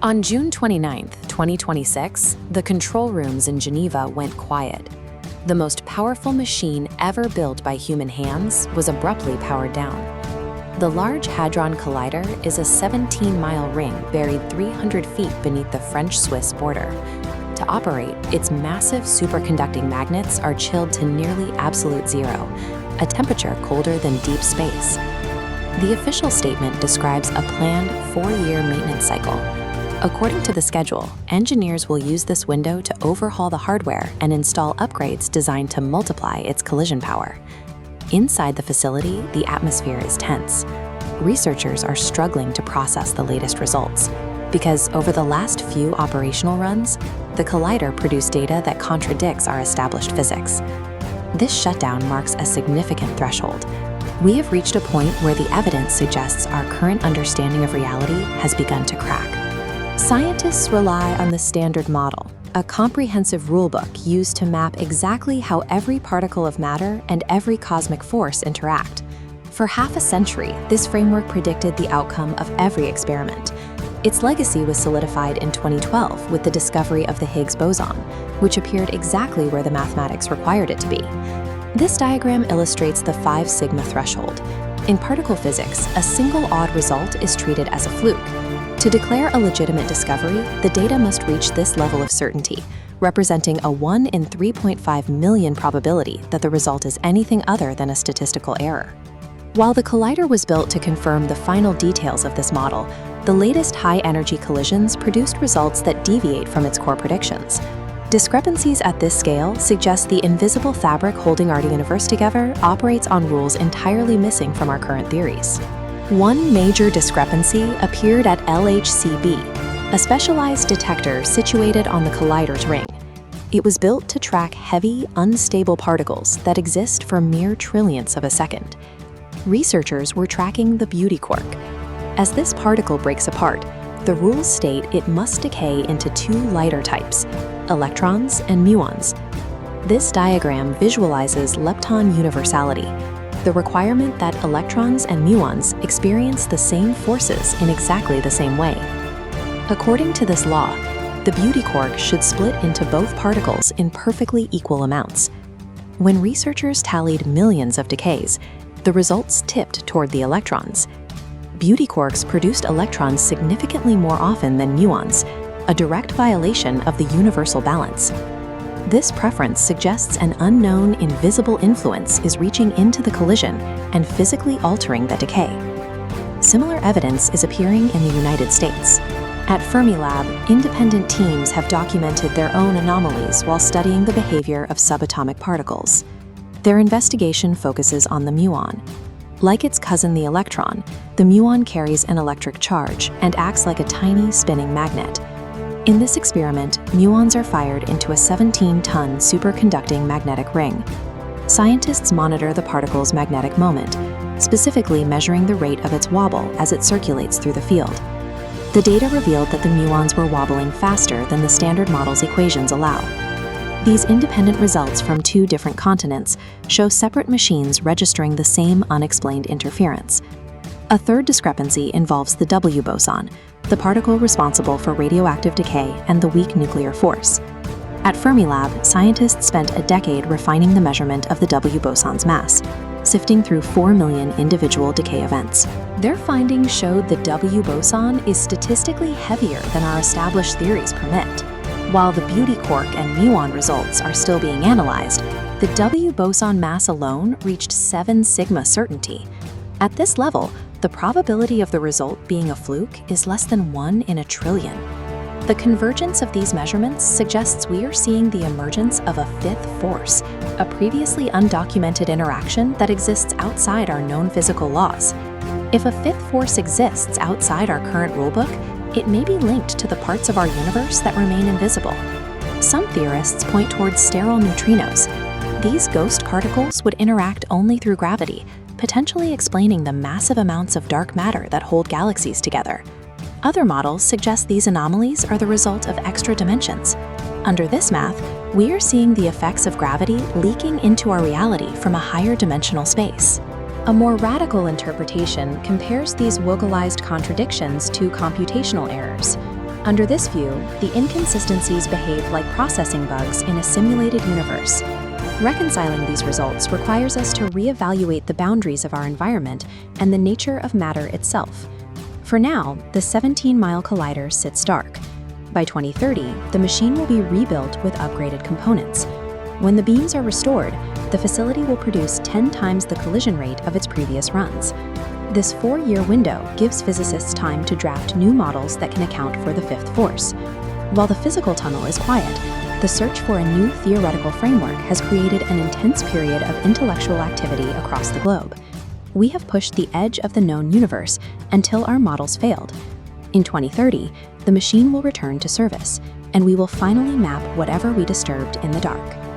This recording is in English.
On June 29, 2026, the control rooms in Geneva went quiet. The most powerful machine ever built by human hands was abruptly powered down. The Large Hadron Collider is a 17-mile ring buried 300 feet beneath the French-Swiss border. To operate, its massive superconducting magnets are chilled to nearly absolute zero, a temperature colder than deep space. The official statement describes a planned 4-year maintenance cycle. According to the schedule, engineers will use this window to overhaul the hardware and install upgrades designed to multiply its collision power. Inside the facility, the atmosphere is tense. Researchers are struggling to process the latest results because over the last few operational runs, the collider produced data that contradicts our established physics. This shutdown marks a significant threshold. We have reached a point where the evidence suggests our current understanding of reality has begun to crack. Scientists rely on the Standard Model, a comprehensive rulebook used to map exactly how every particle of matter and every cosmic force interact. For half a century, this framework predicted the outcome of every experiment. Its legacy was solidified in 2012 with the discovery of the Higgs Boson, which appeared exactly where the mathematics required it to be. This diagram illustrates the 5 sigma threshold. In particle physics, a single odd result is treated as a fluke. To declare a legitimate discovery, the data must reach this level of certainty, representing a 1 in 3.5 million probability that the result is anything other than a statistical error. While the collider was built to confirm the final details of this model, the latest high-energy collisions produced results that deviate from its core predictions. Discrepancies at this scale suggest the invisible fabric holding our universe together operates on rules entirely missing from our current theories. One major discrepancy appeared at LHCb, a specialized detector situated on the collider's ring. It was built to track heavy, unstable particles that exist for mere trillionths of a second. Researchers were tracking the beauty quark. As this particle breaks apart, the rules state it must decay into 2 lighter types, electrons and muons. This diagram visualizes lepton universality, the requirement that electrons and muons experience the same forces in exactly the same way. According to this law, the beauty quark should split into both particles in perfectly equal amounts. When researchers tallied millions of decays, the results tipped toward the electrons. Beauty quarks produced electrons significantly more often than muons, a direct violation of the universal balance. This preference suggests an unknown, invisible influence is reaching into the collision and physically altering the decay. Similar evidence is appearing in the United States. At Fermilab, independent teams have documented their own anomalies while studying the behavior of subatomic particles. Their investigation focuses on the muon. Like its cousin the electron, the muon carries an electric charge and acts like a tiny spinning magnet. In this experiment, muons are fired into a 17-ton superconducting magnetic ring. Scientists monitor the particle's magnetic moment, specifically measuring the rate of its wobble as it circulates through the field. The data revealed that the muons were wobbling faster than the Standard Model's equations allow. These independent results from 2 different continents show separate machines registering the same unexplained interference. A third discrepancy involves the W boson, the particle responsible for radioactive decay and the weak nuclear force. At Fermilab, scientists spent a decade refining the measurement of the W boson's mass, sifting through 4 million individual decay events. Their findings showed the W boson is statistically heavier than our established theories permit. While the beauty quark and muon results are still being analyzed, the W boson mass alone reached 7 sigma certainty. At this level, the probability of the result being a fluke is less than 1 in a trillion. The convergence of these measurements suggests we are seeing the emergence of a 5th force, a previously undocumented interaction that exists outside our known physical laws. If a 5th force exists outside our current rulebook, it may be linked to the parts of our universe that remain invisible. Some theorists point towards sterile neutrinos. These ghost particles would interact only through gravity, potentially explaining the massive amounts of dark matter that hold galaxies together. Other models suggest these anomalies are the result of extra dimensions. Under this math, we are seeing the effects of gravity leaking into our reality from a higher dimensional space. A more radical interpretation compares these localized contradictions to computational errors. Under this view, the inconsistencies behave like processing bugs in a simulated universe. Reconciling these results requires us to reevaluate the boundaries of our environment and the nature of matter itself. For now, the 17-mile collider sits dark. By 2030, the machine will be rebuilt with upgraded components. When the beams are restored, the facility will produce 10 times the collision rate of its previous runs. This 4-year window gives physicists time to draft new models that can account for the fifth force. While the physical tunnel is quiet, the search for a new theoretical framework has created an intense period of intellectual activity across the globe. We have pushed the edge of the known universe until our models failed. In 2030, the machine will return to service, and we will finally map whatever we disturbed in the dark.